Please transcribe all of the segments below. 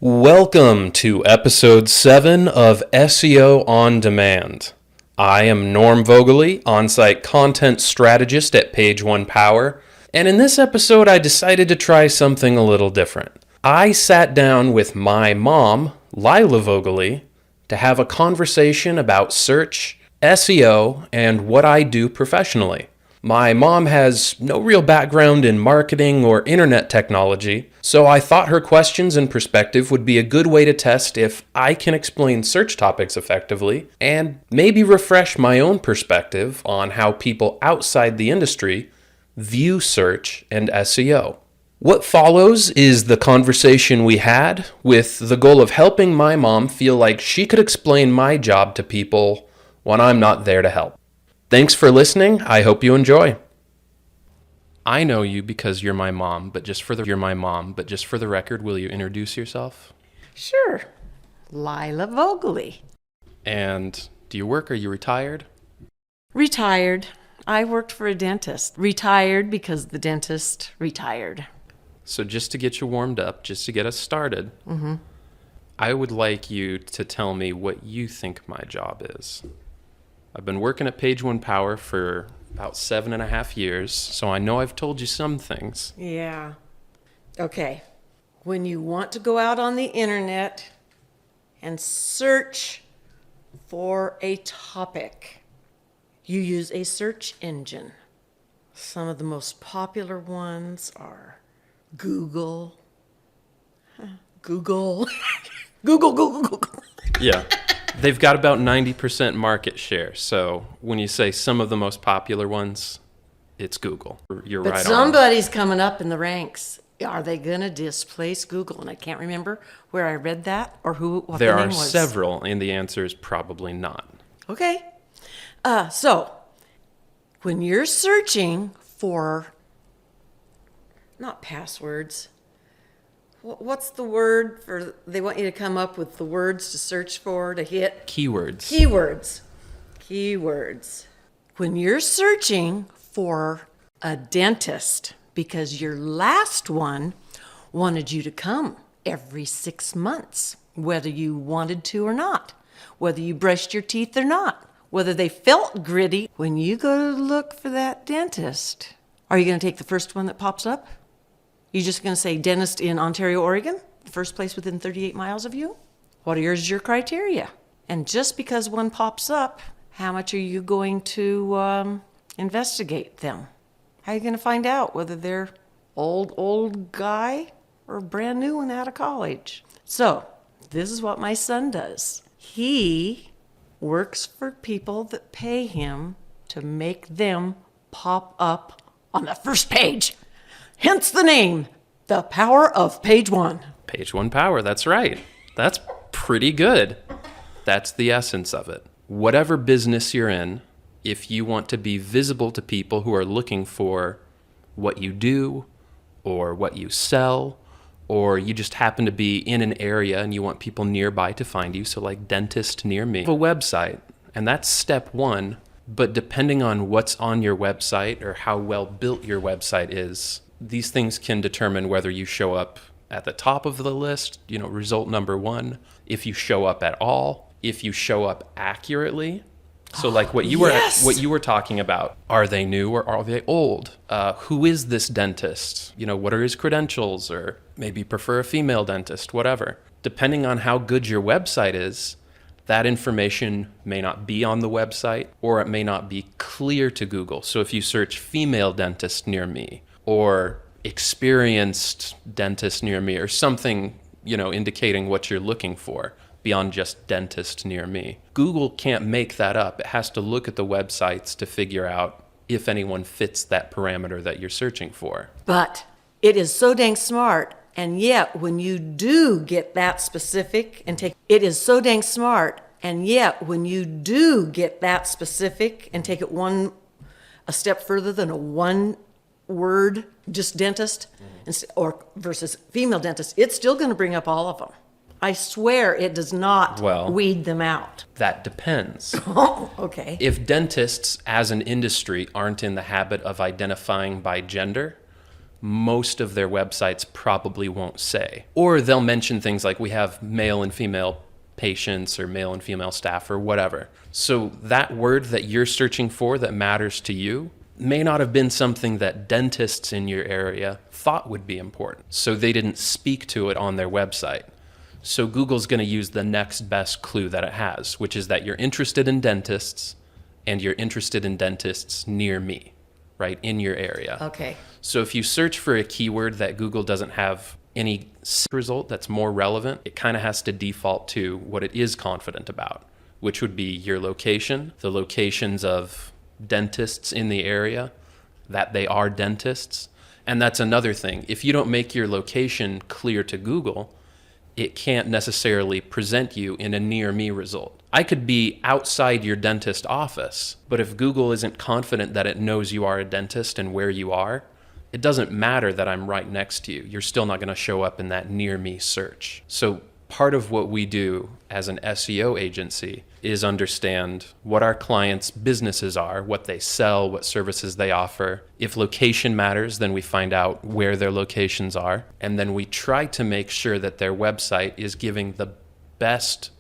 Welcome to episode 7 of SEO on Demand. I am Norm Vogele, on-site content strategist at Page One Power, and in this episode I decided to try something a little different. I sat down with my mom, Lila Vogele, to have a conversation about search, SEO, and what I do professionally. My mom has no real background in marketing or internet technology, so I thought her questions and perspective would be a good way to test if I can explain search topics effectively and maybe refresh my own perspective on how people outside the industry view search and SEO. What follows is the conversation we had with the goal of helping my mom feel like she could explain my job to people when I'm not there to help. Thanks for listening. I hope you enjoy. I know you because you're my mom, but just for the record, will you introduce yourself? Sure. Lila Vogele. And do you work? Are you retired? Retired. I worked for a dentist. Retired because the dentist retired. So just to get you warmed up, just to get us started, I would like you to tell me what you think my job is. I've been working at Page One Power for about 7.5 years, so I know I've told you some things. Yeah. Okay. When you want to go out on the internet and search for a topic, you use a search engine. Some of the most popular ones are Google. Google. Google. Yeah. They've got about 90% market share. So when you say some of the most popular ones, it's Google. You're But right somebody's coming up in the ranks. Are they going to displace Google? And I can't remember where I read that or what There the name are was. several, and the answer is probably not. Okay. So when you're searching for, not passwords, what's the word for, they want you to come up with the words to search for, to hit? Keywords. Keywords. When you're searching for a dentist, because your last one wanted you to come every 6 months, whether you wanted to or not, whether you brushed your teeth or not, whether they felt gritty, when you go to look for that dentist, are you going to take the first one that pops up? You're just going to say dentist in Ontario, Oregon, first place within 38 miles of you? What are your criteria? And just because one pops up, how much are you going to investigate them? How are you going to find out whether they're old guy or brand new and out of college? So this is what my son does. He works for people that pay him to make them pop up on the first page. Hence the name, The Power of Page One. Page One Power, that's right. That's pretty good. That's the essence of it. Whatever business you're in, if you want to be visible to people who are looking for what you do or what you sell, or you just happen to be in an area and you want people nearby to find you, so like dentist near me, have a website, and that's step one. But depending on what's on your website or how well built your website is, these things can determine whether you show up at the top of the list, result number one, if you show up at all, if you show up accurately. So like what you were talking about, are they new or are they old? Who is this dentist? What are his credentials? Or maybe prefer a female dentist, whatever. Depending on how good your website is, that information may not be on the website, or it may not be clear to Google. So if you search female dentist near me, or experienced dentist near me, or something, indicating what you're looking for beyond just dentist near me, Google can't make that up. It has to look at the websites to figure out if anyone fits that parameter that you're searching for. But it is so dang smart. And yet, when you do get that specific and take it a step further than a one word, just dentist, or versus female dentist, it's still going to bring up all of them. I swear it does not weed them out. That depends. Oh, okay. If dentists as an industry aren't in the habit of identifying by gender, most of their websites probably won't say. Or they'll mention things like we have male and female patients or male and female staff or whatever. So that word that you're searching for that matters to you may not have been something that dentists in your area thought would be important. So they didn't speak to it on their website. So Google's going to use the next best clue that it has, which is that you're interested in dentists and you're interested in dentists near me, right, in your area. Okay. So if you search for a keyword that Google doesn't have any result that's more relevant, it kind of has to default to what it is confident about, which would be your location, the locations of dentists in the area, that they are dentists. And that's another thing. If you don't make your location clear to Google, it can't necessarily present you in a near me result. I could be outside your dentist office, but if Google isn't confident that it knows you are a dentist and where you are, it doesn't matter that I'm right next to you. You're still not going to show up in that near me search. So part of what we do as an SEO agency is understand what our clients' businesses are, what they sell, what services they offer. If location matters, then we find out where their locations are. And then we try to make sure that their website is giving the best,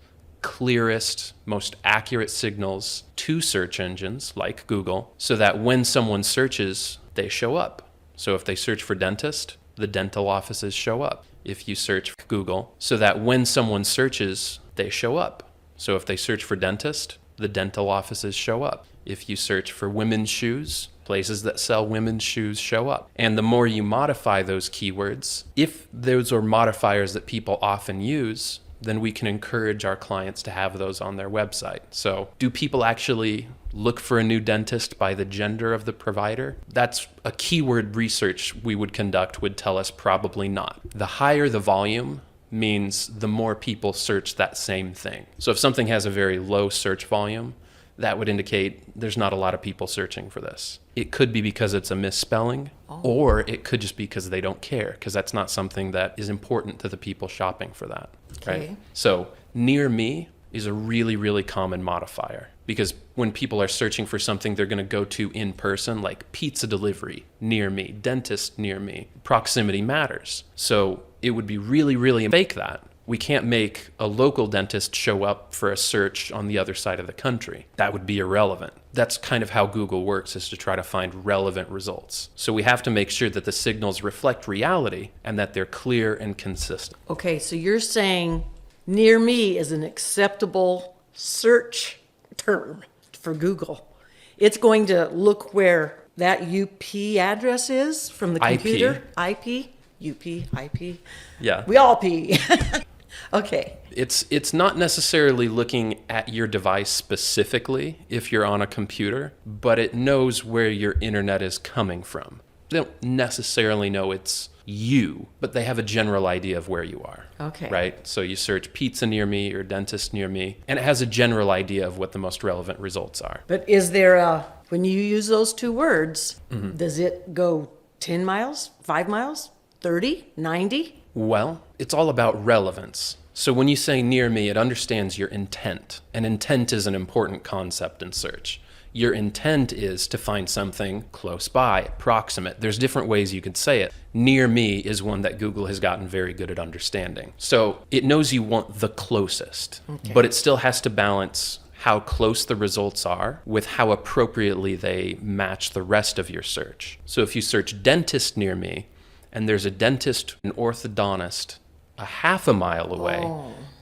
clearest, most accurate signals to search engines like Google so that when someone searches, they show up. So if they search for dentist, the dental offices show up. If you search for Google, so that when someone searches, they show up. So if they search for dentist, the dental offices show up. If you search for women's shoes, places that sell women's shoes show up. And the more you modify those keywords, if those are modifiers that people often use, then we can encourage our clients to have those on their website. So do people actually look for a new dentist by the gender of the provider? That's a keyword research we would conduct would tell us probably not. The higher the volume means the more people search that same thing. So if something has a very low search volume, that would indicate there's not a lot of people searching for this. It could be because it's a misspelling, or it could just be because they don't care, because that's not something that is important to the people shopping for that. Okay. Right? So near me is a really, really common modifier, because when people are searching for something they're going to go to in person, like pizza delivery near me, dentist near me, proximity matters. So it would be really, really fake that. We can't make a local dentist show up for a search on the other side of the country. That would be irrelevant. That's kind of how Google works, is to try to find relevant results. So we have to make sure that the signals reflect reality and that they're clear and consistent. Okay, so you're saying near me is an acceptable search term for Google. It's going to look where that UP address is from the computer. IP? UP, IP? Yeah. We all pee. Okay. It's not necessarily looking at your device specifically if you're on a computer, but it knows where your internet is coming from. They don't necessarily know it's you, but they have a general idea of where you are. Okay. Right? So you search pizza near me or dentist near me, and it has a general idea of what the most relevant results are. But is there when you use those two words, does it go 10 miles, 5 miles, 30, 90? Well, it's all about relevance. So when you say near me, it understands your intent. And intent is an important concept in search. Your intent is to find something close by, proximate. There's different ways you could say it. Near me is one that Google has gotten very good at understanding. So it knows you want the closest, but it still has to balance how close the results are with how appropriately they match the rest of your search. So if you search dentist near me, and there's a dentist, an orthodontist, a half a mile away,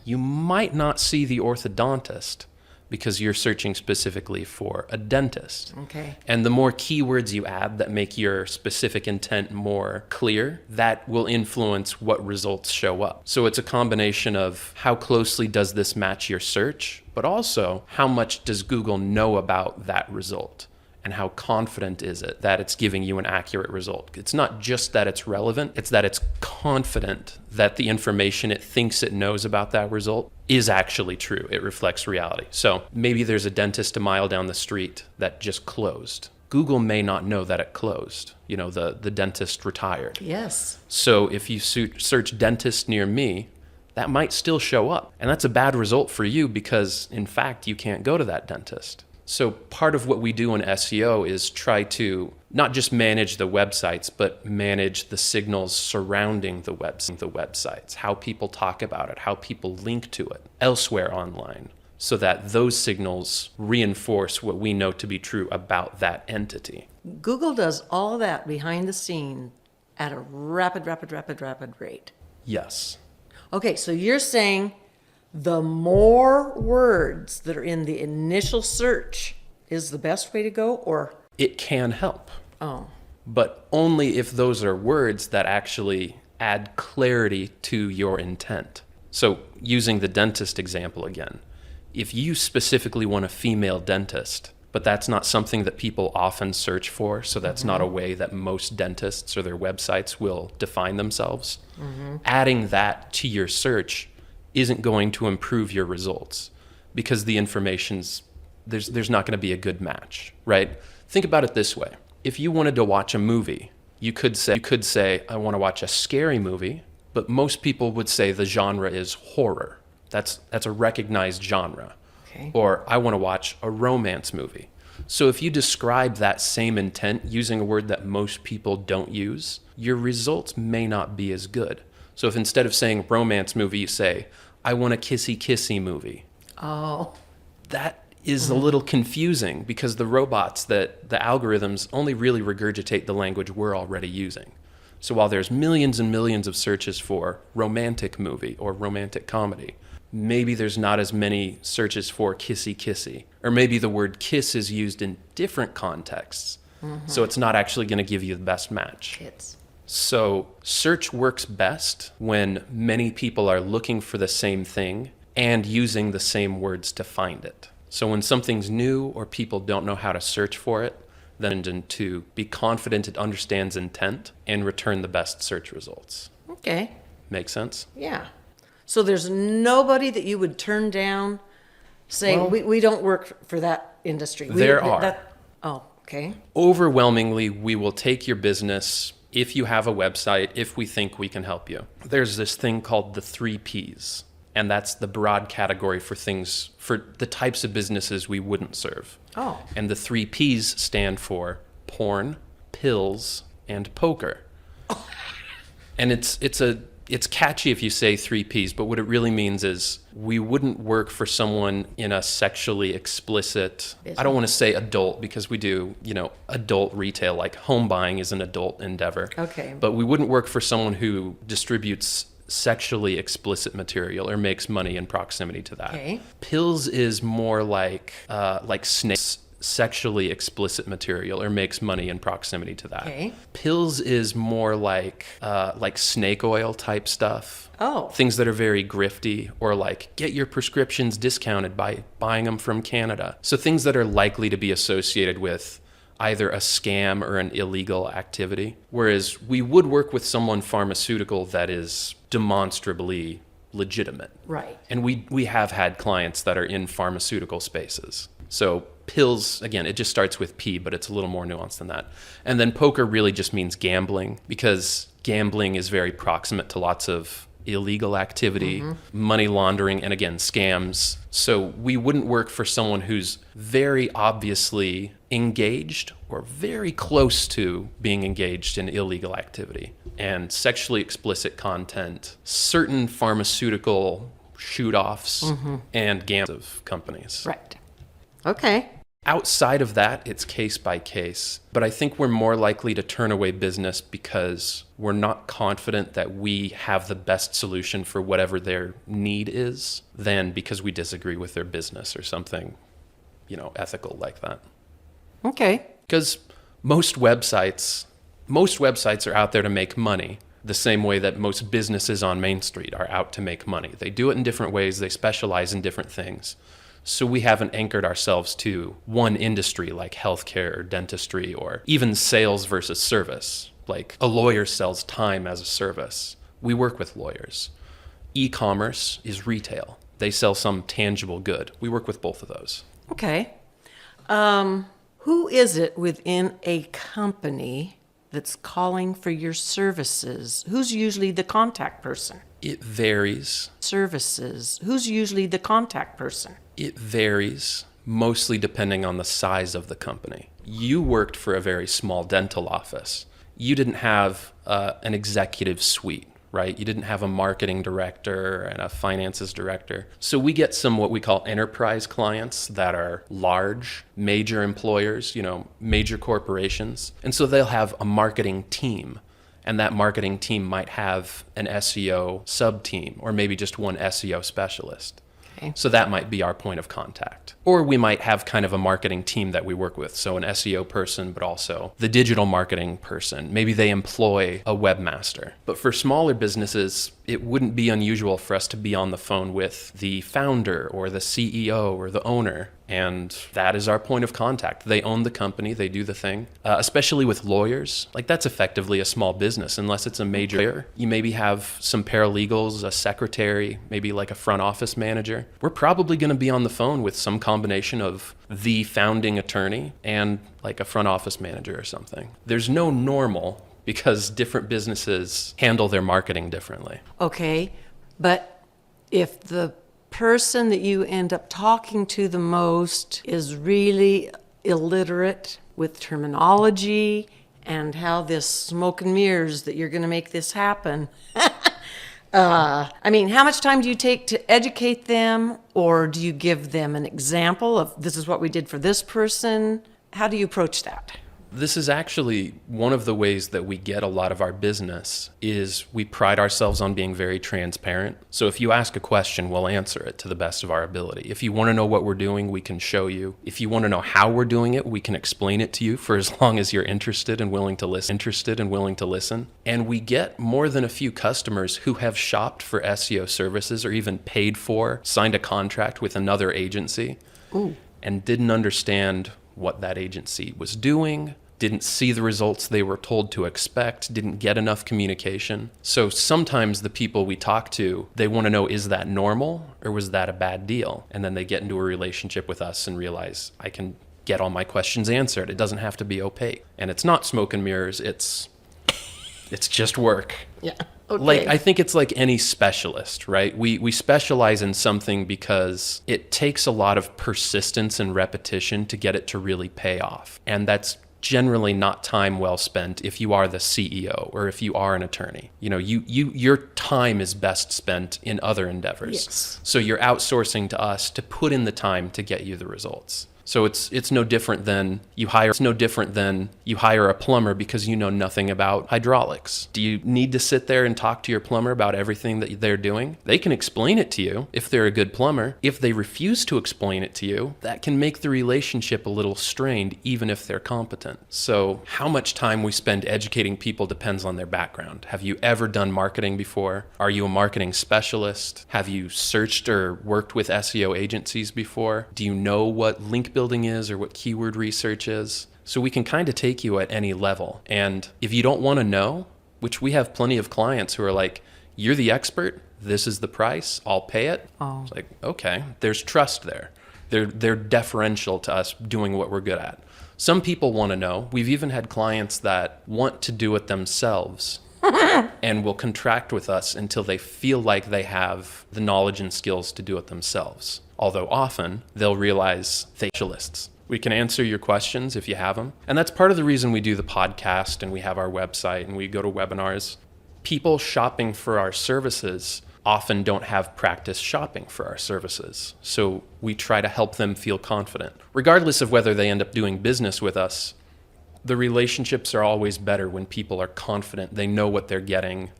you might not see the orthodontist because you're searching specifically for a dentist. Okay. And the more keywords you add that make your specific intent more clear, that will influence what results show up. So it's a combination of how closely does this match your search, but also how much does Google know about that result? And how confident is it that it's giving you an accurate result? It's not just that it's relevant, it's that it's confident that the information it thinks it knows about that result is actually true. It reflects reality. So maybe there's a dentist a mile down the street that just closed. Google may not know that it closed. You know, the dentist retired. Yes. So if you search dentist near me, that might still show up. And that's a bad result for you because, in fact, you can't go to that dentist. So part of what we do in SEO is try to not just manage the websites, but manage the signals surrounding the websites, how people talk about it, how people link to it elsewhere online, so that those signals reinforce what we know to be true about that entity. Google does all that behind the scene at a rapid rate. Yes. Okay, so you're saying the more words that are in the initial search is the best way to go, or? It can help. Oh. But only if those are words that actually add clarity to your intent. So using the dentist example again, if you specifically want a female dentist, but that's not something that people often search for, so that's not a way that most dentists or their websites will define themselves, adding that to your search isn't going to improve your results because the information's, there's not going to be a good match, right? Think about it this way. If you wanted to watch a movie, you could say, I want to watch a scary movie, but most people would say the genre is horror. That's a recognized genre. Okay. Or I want to watch a romance movie. So if you describe that same intent using a word that most people don't use, your results may not be as good. So if instead of saying romance movie, you say, I want a kissy movie. Oh. That is a little confusing because the algorithms only really regurgitate the language we're already using. So while there's millions and millions of searches for romantic movie or romantic comedy, maybe there's not as many searches for kissy. Or maybe the word kiss is used in different contexts. So it's not actually going to give you the best match. Kids. So search works best when many people are looking for the same thing and using the same words to find it. So when something's new or people don't know how to search for it, then to be confident it understands intent and return the best search results. Okay. Make sense? Yeah. So there's nobody that you would turn down saying, Well, we don't work for that industry. There are. Oh, okay. Overwhelmingly, we will take your business if you have a website, if we think we can help you. There's this thing called the 3 Ps, and that's the broad category for the types of businesses we wouldn't serve. Oh. And the 3 Ps stand for porn, pills, and poker. And it's catchy if you say 3 Ps, but what it really means is we wouldn't work for someone in a sexually explicit, business. I don't want to say adult because we do, adult retail, like home buying is an adult endeavor. Okay. But we wouldn't work for someone who distributes sexually explicit material or makes money in proximity to that. Okay. Pills is more like snakes. Sexually explicit material or makes money in proximity to that. Okay. Pills is more like snake oil type stuff. Oh. Things that are very grifty, or like get your prescriptions discounted by buying them from Canada. So things that are likely to be associated with either a scam or an illegal activity. Whereas we would work with someone pharmaceutical that is demonstrably legitimate. Right. And we have had clients that are in pharmaceutical spaces. So pills, again, it just starts with P, but it's a little more nuanced than that. And then poker really just means gambling, because gambling is very proximate to lots of illegal activity, money laundering, and again, scams. So we wouldn't work for someone who's very obviously engaged or very close to being engaged in illegal activity and sexually explicit content, certain pharmaceutical shoot-offs, and gams of companies. Right. Okay. Outside of that, it's case by case. But I think we're more likely to turn away business because we're not confident that we have the best solution for whatever their need is than because we disagree with their business or something, ethical like that. Okay. Because most websites are out there to make money the same way that most businesses on Main Street are out to make money. They do it in different ways. They specialize in different things. So we haven't anchored ourselves to one industry like healthcare or dentistry or even sales versus service. Like a lawyer sells time as a service. We work with lawyers. E-commerce is retail. They sell some tangible good. We work with both of those. Okay. Who is it within a company that's calling for your services? Who's usually the contact person? It varies. Services. Who's usually the contact person? It varies, mostly depending on the size of the company. You worked for a very small dental office. You didn't have an executive suite, right? You didn't have a marketing director and a finances director. So we get some what we call enterprise clients that are large, major employers, major corporations. And so they'll have a marketing team. And that marketing team might have an SEO sub-team or maybe just one SEO specialist. Okay. So that might be our point of contact. Or we might have kind of a marketing team that we work with. So an SEO person, but also the digital marketing person. Maybe they employ a webmaster. But for smaller businesses, it wouldn't be unusual for us to be on the phone with the founder or the CEO or the owner. And that is our point of contact. They own the company, they do the thing. Especially with lawyers, like that's effectively a small business unless it's a major. You maybe have some paralegals, a secretary, maybe like a front office manager. We're probably going to be on the phone with some combination of the founding attorney and like a front office manager or something. There's no normal because different businesses handle their marketing differently. Okay, but if the person that you end up talking to the most is really illiterate with terminology and how this smoke and mirrors that you're going to make this happen. How much time do you take to educate them, or do you give them an example of this is what we did for this person? How do you approach that? This is actually one of the ways that we get a lot of our business is we pride ourselves on being very transparent. So if you ask a question, we'll answer it to the best of our ability. If you want to know what we're doing, we can show you. If you want to know how we're doing it, we can explain it to you for as long as you're interested and willing to listen. And we get more than a few customers who have shopped for SEO services or even paid for, signed a contract with another agency. Ooh. And didn't understand what that agency was doing, didn't see the results they were told to expect, didn't get enough communication. So sometimes the people we talk to, they want to know, is that normal or was that a bad deal? And then they get into a relationship with us and realize I can get all my questions answered. It doesn't have to be opaque. And it's not smoke and mirrors, it's just work. Yeah. Okay. I think it's like any specialist, right? We specialize in something because it takes a lot of persistence and repetition to get it to really pay off. And that's generally not time well spent if you are the CEO or if you are an attorney. Your time is best spent in other endeavors. Yes. So you're outsourcing to us to put in the time to get you the results. So it's no different than you hire a plumber because you know nothing about hydraulics. Do you need to sit there and talk to your plumber about everything that they're doing? They can explain it to you if they're a good plumber. If they refuse to explain it to you, that can make the relationship a little strained even if they're competent. So how much time we spend educating people depends on their background. Have you ever done marketing before? Are you a marketing specialist? Have you searched or worked with SEO agencies before? Do you know what link building is or what keyword research is? So we can kind of take you at any level. And if you don't want to know, which we have plenty of clients who are like, you're the expert, this is the price, I'll pay it. Oh. It's like, okay, there's trust there. They're deferential to us doing what we're good at. Some people want to know. We've even had clients that want to do it themselves and will contract with us until they feel like they have the knowledge and skills to do it themselves. Although often they'll realize they're specialists. We can answer your questions if you have them. And that's part of the reason we do the podcast and we have our website and we go to webinars. People shopping for our services often don't have practice shopping for our services. So we try to help them feel confident. Regardless of whether they end up doing business with us, the relationships are always better when people are confident. They know what they're getting.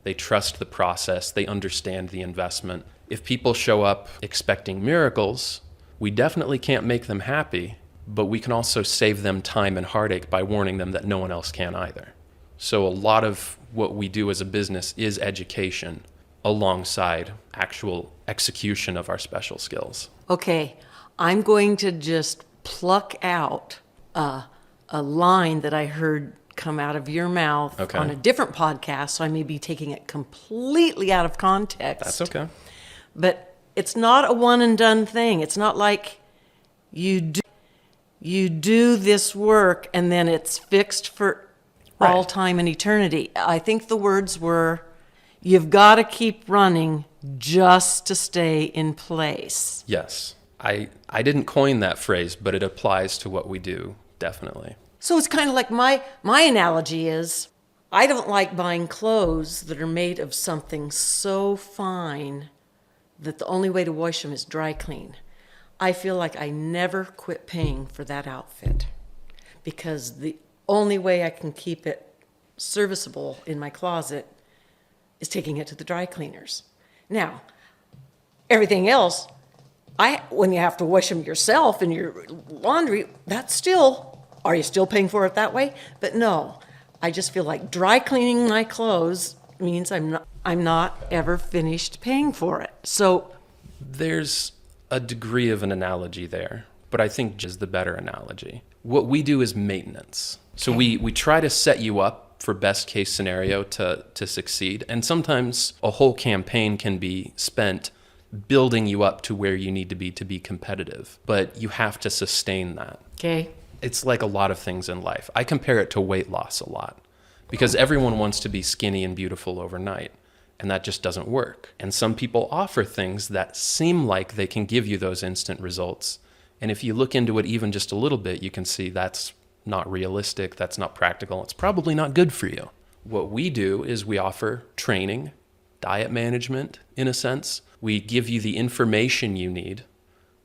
They trust the process. They understand the investment. If people show up expecting miracles, we definitely can't make them happy, but we can also save them time and heartache by warning them that no one else can either. So a lot of what we do as a business is education alongside actual execution of our special skills. Okay, I'm going to just pluck out a line that I heard come out of your mouth on a different podcast, so I may be taking it completely out of context. That's okay. But it's not a one and done thing. It's not like you do this work and then it's fixed for all time and eternity. I think the words were, you've got to keep running just to stay in place. Yes. I didn't coin that phrase, but it applies to what we do, definitely. So it's kind of like my analogy is, I don't like buying clothes that are made of something so fine that the only way to wash them is dry clean. I feel like I never quit paying for that outfit because the only way I can keep it serviceable in my closet is taking it to the dry cleaners. Now, everything else, when you have to wash them yourself in your laundry, that's still, are you still paying for it that way? But no, I just feel like dry cleaning my clothes means I'm not ever finished paying for it. So there's a degree of an analogy there, but I think just the better analogy. What we do is maintenance. So we try to set you up for best case scenario to succeed. And sometimes a whole campaign can be spent building you up to where you need to be competitive. But you have to sustain that. Okay. It's like a lot of things in life. I compare it to weight loss a lot because everyone wants to be skinny and beautiful overnight. And that just doesn't work. And some people offer things that seem like they can give you those instant results. And if you look into it even just a little bit, you can see that's not realistic, that's not practical, it's probably not good for you. What we do is we offer training, diet management, in a sense. We give you the information you need.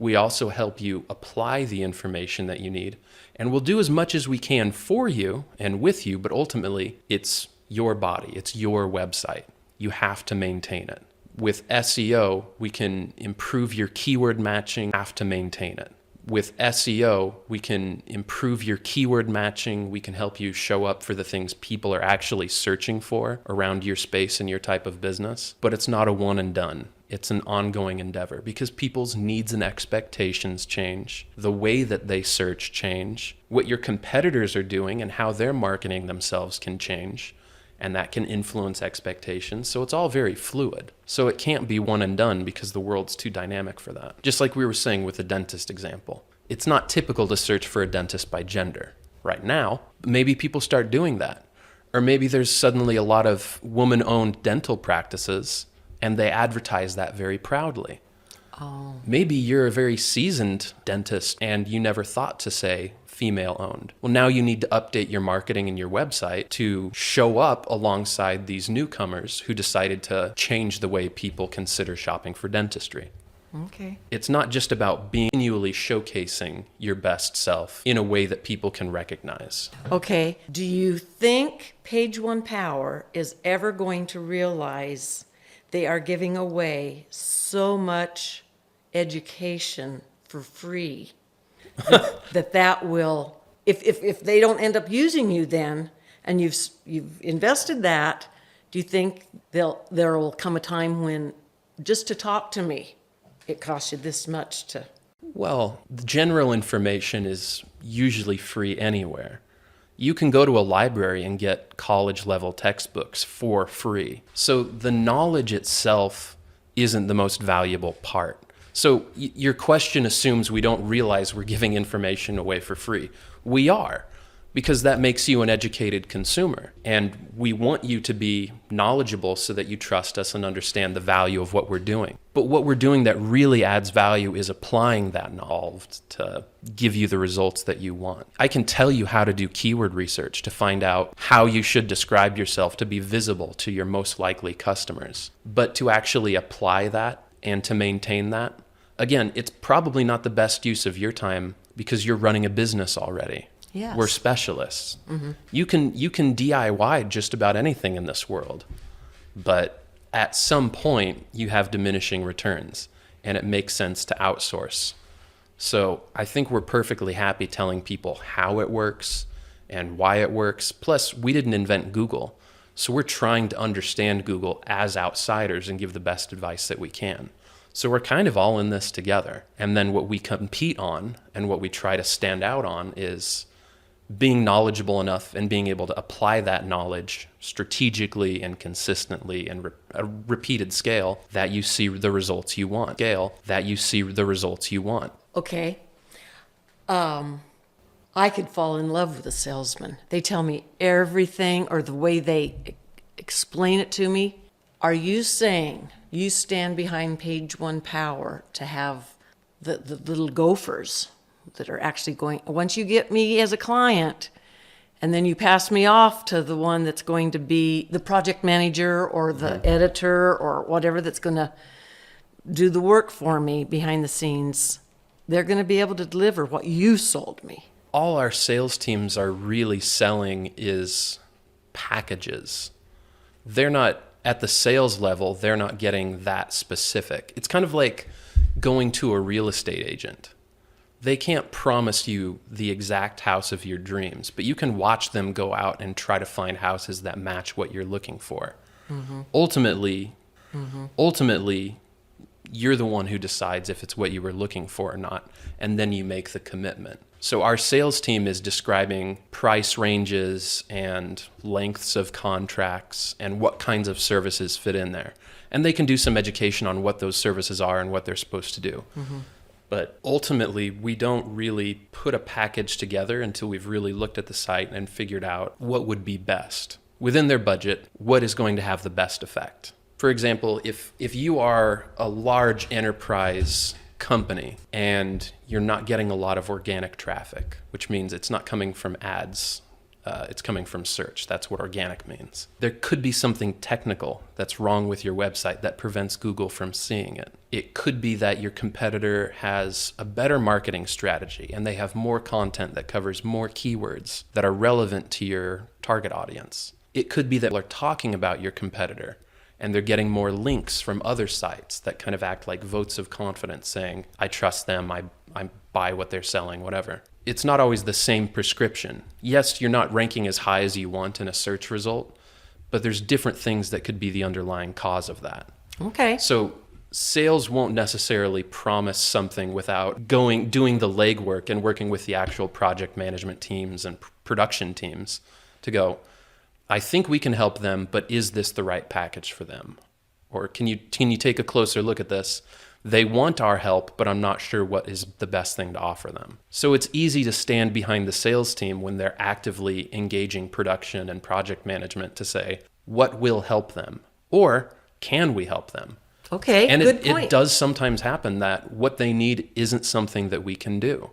We also help you apply the information that you need. And we'll do as much as we can for you and with you, but ultimately it's your body, it's your website. You have to maintain it. With SEO, we can improve your keyword matching, have to maintain it. With SEO, we can improve your keyword matching. We can help you show up for the things people are actually searching for around your space and your type of business. But it's not a one and done. It's an ongoing endeavor because people's needs and expectations change. The way that they search change. What your competitors are doing and how they're marketing themselves can change. And that can influence expectations. So it's all very fluid. So it can't be one and done because the world's too dynamic for that. Just like we were saying with the dentist example. It's not typical to search for a dentist by gender. Right now, maybe people start doing that. Or maybe there's suddenly a lot of woman-owned dental practices and they advertise that very proudly. Oh. Maybe you're a very seasoned dentist and you never thought to say female-owned. Well, now you need to update your marketing and your website to show up alongside these newcomers who decided to change the way people consider shopping for dentistry. Okay. It's not just about being continually showcasing your best self in a way that people can recognize. Okay. Do you think Page One Power is ever going to realize they are giving away so much education for free that will, if they don't end up using you then, and you've invested that, do you think there will come a time when just to talk to me, it costs you this much to? Well, the general information is usually free anywhere. You can go to a library and get college-level textbooks for free. So the knowledge itself isn't the most valuable part. So your question assumes we don't realize we're giving information away for free. We are, because that makes you an educated consumer. And we want you to be knowledgeable so that you trust us and understand the value of what we're doing. But what we're doing that really adds value is applying that knowledge to give you the results that you want. I can tell you how to do keyword research to find out how you should describe yourself to be visible to your most likely customers. But to actually apply that and to maintain that, again, it's probably not the best use of your time because you're running a business already. Yes. We're specialists. Mm-hmm. You can DIY just about anything in this world, but at some point you have diminishing returns and it makes sense to outsource. So I think we're perfectly happy telling people how it works and why it works. Plus, we didn't invent Google. So we're trying to understand Google as outsiders and give the best advice that we can. So we're kind of all in this together. And then what we compete on and what we try to stand out on is being knowledgeable enough and being able to apply that knowledge strategically and consistently and a repeated scale that you see the results you want. Okay. I could fall in love with a salesman. They tell me everything, or the way they explain it to me. Are you saying you stand behind Page One Power to have the little gophers that are actually going, once you get me as a client, and then you pass me off to the one that's going to be the project manager or the editor or whatever that's going to do the work for me behind the scenes, they're going to be able to deliver what you sold me. All our sales teams are really selling is packages. They're not at the sales level, they're not getting that specific. It's kind of like going to a real estate agent. They can't promise you the exact house of your dreams, but you can watch them go out and try to find houses that match what you're looking for. Ultimately, you're the one who decides if it's what you were looking for or not, and then you make the commitment. So our sales team is describing price ranges and lengths of contracts and what kinds of services fit in there. And they can do some education on what those services are and what they're supposed to do. But ultimately, we don't really put a package together until we've really looked at the site and figured out what would be best. Within their budget, what is going to have the best effect? For example, if you are a large enterprise company and you're not getting a lot of organic traffic, which means it's not coming from ads, it's coming from search. That's what organic means. There could be something technical that's wrong with your website that prevents Google from seeing it. It could be that your competitor has a better marketing strategy and they have more content that covers more keywords that are relevant to your target audience. It could be that they're talking about your competitor and they're getting more links from other sites that kind of act like votes of confidence saying, I trust them, I buy what they're selling, whatever. It's not always the same prescription. Yes, you're not ranking as high as you want in a search result, but there's different things that could be the underlying cause of that. Okay. So sales won't necessarily promise something without doing the legwork and working with the actual project management teams and production teams to go, I think we can help them, but is this the right package for them? Or can you take a closer look at this? They want our help, but I'm not sure what is the best thing to offer them. So it's easy to stand behind the sales team when they're actively engaging production and project management to say, what will help them? Or can we help them? Okay, and good point. It does sometimes happen that what they need isn't something that we can do.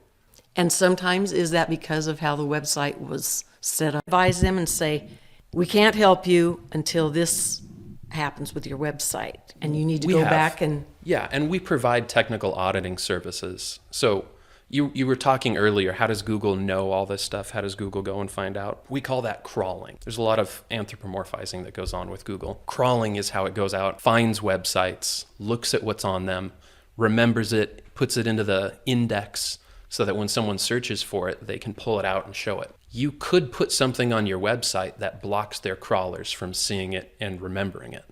And sometimes is that because of how the website was set up? Advise them and say, we can't help you until this happens with your website, and you need to go back and... Yeah, and we provide technical auditing services. So you were talking earlier, how does Google know all this stuff? How does Google go and find out? We call that crawling. There's a lot of anthropomorphizing that goes on with Google. Crawling is how it goes out, finds websites, looks at what's on them, remembers it, puts it into the index so that when someone searches for it, they can pull it out and show it. You could put something on your website that blocks their crawlers from seeing it and remembering it.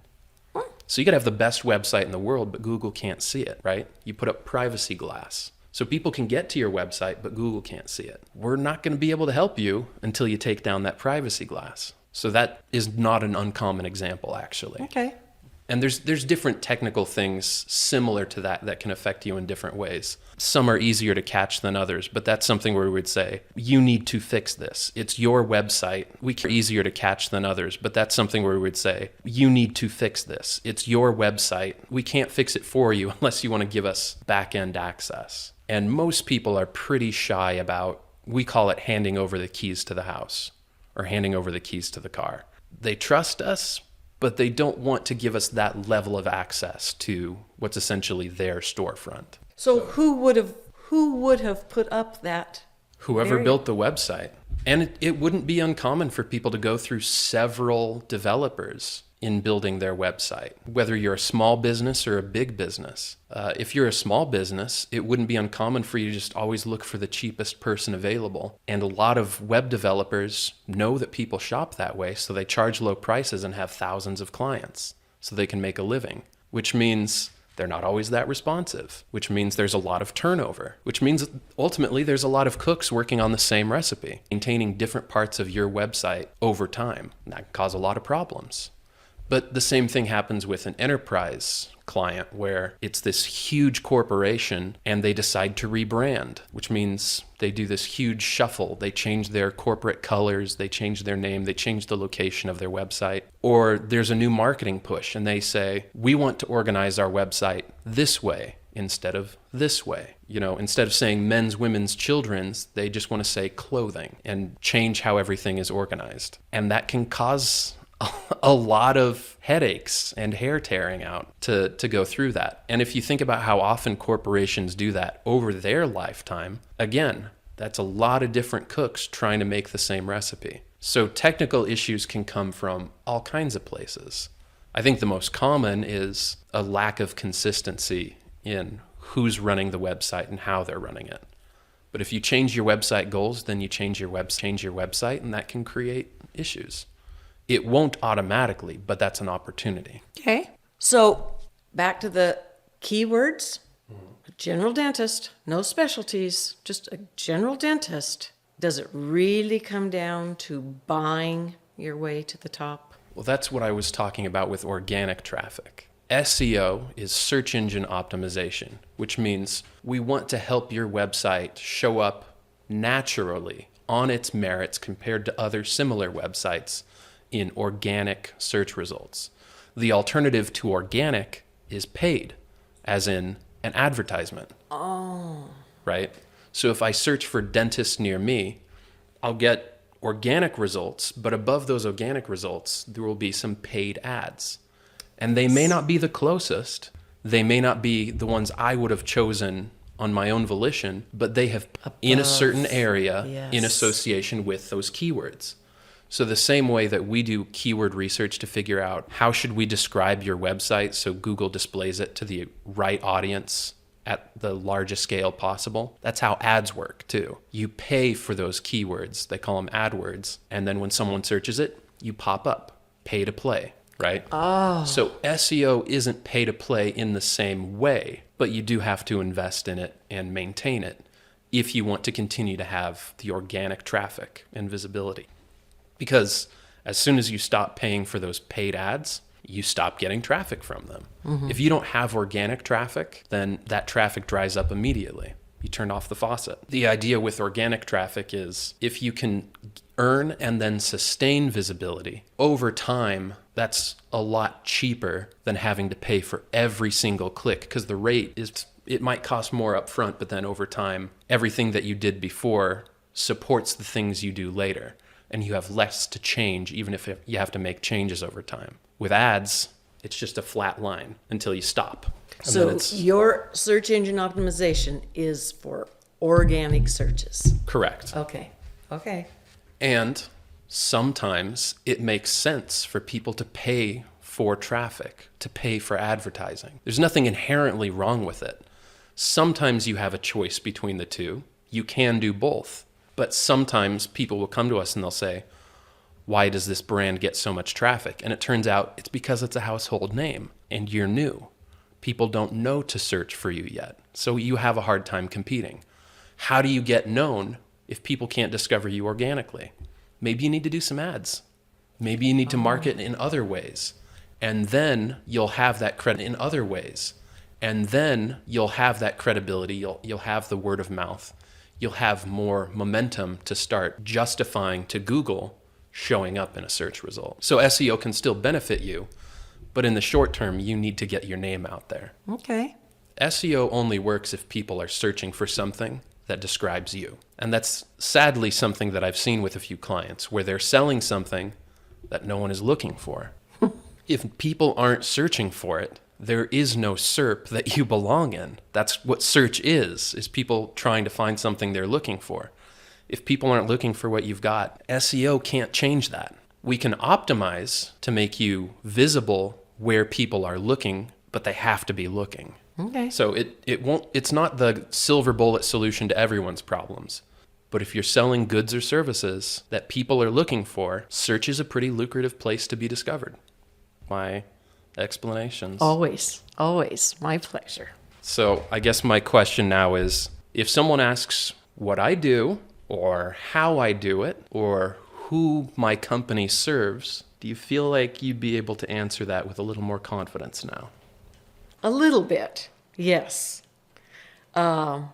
So you could have the best website in the world, but Google can't see it, right? You put up privacy glass. So people can get to your website, but Google can't see it. We're not going to be able to help you until you take down that privacy glass. So that is not an uncommon example, actually. Okay. And there's different technical things similar to that can affect you in different ways. Some are easier to catch than others, but that's something where we would say, you need to fix this. It's your website. We are easier to catch than others, but that's something where we would say, you need to fix this. It's your website. We can't fix it for you unless you want to give us back-end access. And most people are pretty shy about, we call it handing over the keys to the house or handing over the keys to the car. They trust us, but they don't want to give us that level of access to what's essentially their storefront. So who would have put up that? Whoever built the website. And it wouldn't be uncommon for people to go through several developers in building their website, whether you're a small business or a big business. If you're a small business, it wouldn't be uncommon for you to just always look for the cheapest person available. And a lot of web developers know that people shop that way, so they charge low prices and have thousands of clients so they can make a living, which means they're not always that responsive, which means there's a lot of turnover, which means ultimately there's a lot of cooks working on the same recipe, maintaining different parts of your website over time. And that can cause a lot of problems. But the same thing happens with an enterprise client where it's this huge corporation and they decide to rebrand, which means they do this huge shuffle. They change their corporate colors, they change their name, they change the location of their website. Or there's a new marketing push and they say, we want to organize our website this way. instead of this way. Instead of saying men's, women's, children's, they just want to say clothing and change how everything is organized. And that can cause a lot of headaches and hair tearing out to go through that. And if you think about how often corporations do that over their lifetime, again, that's a lot of different cooks trying to make the same recipe. So technical issues can come from all kinds of places. I think the most common is a lack of consistency in who's running the website and how they're running it. But if you change your website goals, then you change your website, and that can create issues. It won't automatically, but that's an opportunity. Okay. So back to the keywords. A general dentist, no specialties, just a general dentist. Does it really come down to buying your way to the top? Well, that's what I was talking about with organic traffic. SEO is search engine optimization, which means we want to help your website show up naturally on its merits compared to other similar websites in organic search results. The alternative to organic is paid, as in an advertisement. Oh. Right? So if I search for dentists near me, I'll get organic results, but above those organic results, there will be some paid ads. And they may not be the closest. They may not be the ones I would have chosen on my own volition, but they have in a certain area in association with those keywords. So the same way that we do keyword research to figure out how should we describe your website so Google displays it to the right audience at the largest scale possible, that's how ads work too. You pay for those keywords, they call them AdWords, and then when someone searches it, you pop up, pay to play, right? Oh. So SEO isn't pay to play in the same way, but you do have to invest in it and maintain it if you want to continue to have the organic traffic and visibility. Because as soon as you stop paying for those paid ads, you stop getting traffic from them. Mm-hmm. If you don't have organic traffic, then that traffic dries up immediately. You turn off the faucet. The idea with organic traffic is if you can earn and then sustain visibility over time, that's a lot cheaper than having to pay for every single click, because the rate is, it might cost more up front, but then over time, everything that you did before supports the things you do later. And you have less to change, even if you have to make changes over time. With ads, it's just a flat line until you stop. So your search engine optimization is for organic searches. Correct. Okay. And sometimes it makes sense for people to pay for traffic, to pay for advertising. There's nothing inherently wrong with it. Sometimes you have a choice between the two. You can do both. But sometimes people will come to us and they'll say, why does this brand get so much traffic? And it turns out it's because it's a household name and you're new. People don't know to search for you yet. So you have a hard time competing. How do you get known if people can't discover you organically? Maybe you need to do some ads. Maybe you need to market in other ways. And then you'll have that credit in other ways. And then you'll have that credibility. You'll have the word of mouth. You'll have more momentum to start justifying to Google showing up in a search result. So SEO can still benefit you, but in the short term, you need to get your name out there. Okay. SEO only works if people are searching for something that describes you. And that's sadly something that I've seen with a few clients, where they're selling something that no one is looking for. If people aren't searching for it, there is no SERP that you belong in. That's what search is people trying to find something they're looking for. If people aren't looking for what you've got, SEO can't change that. We can optimize to make you visible where people are looking, but they have to be looking. Okay. So it's not the silver bullet solution to everyone's problems. But if you're selling goods or services that people are looking for, search is a pretty lucrative place to be discovered. My explanations. Always. My pleasure. So I guess my question now is, if someone asks what I do or how I do it or who my company serves, do you feel like you'd be able to answer that with a little more confidence now? A little bit, yes. But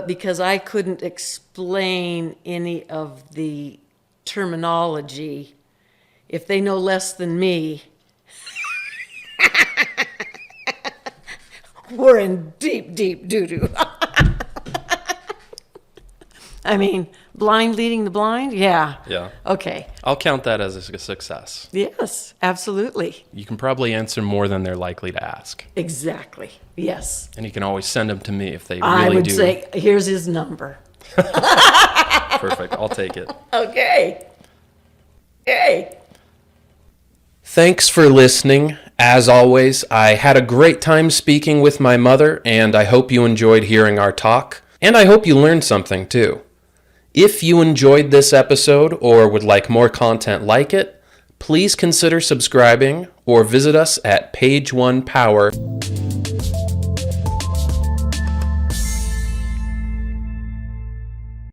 because I couldn't explain any of the terminology, if they know less than me, we're in deep, deep doo-doo. I mean, blind leading the blind? Yeah. Yeah. Okay. I'll count that as a success. Yes, absolutely. You can probably answer more than they're likely to ask. Exactly. Yes. And you can always send them to me if they really I would do. say, here's his number. Perfect. I'll take it. Okay. Okay. Thanks for listening. As always, I had a great time speaking with my mother, and I hope you enjoyed hearing our talk. And I hope you learned something too. If you enjoyed this episode or would like more content like it, please consider subscribing or visit us at pageonepower.com.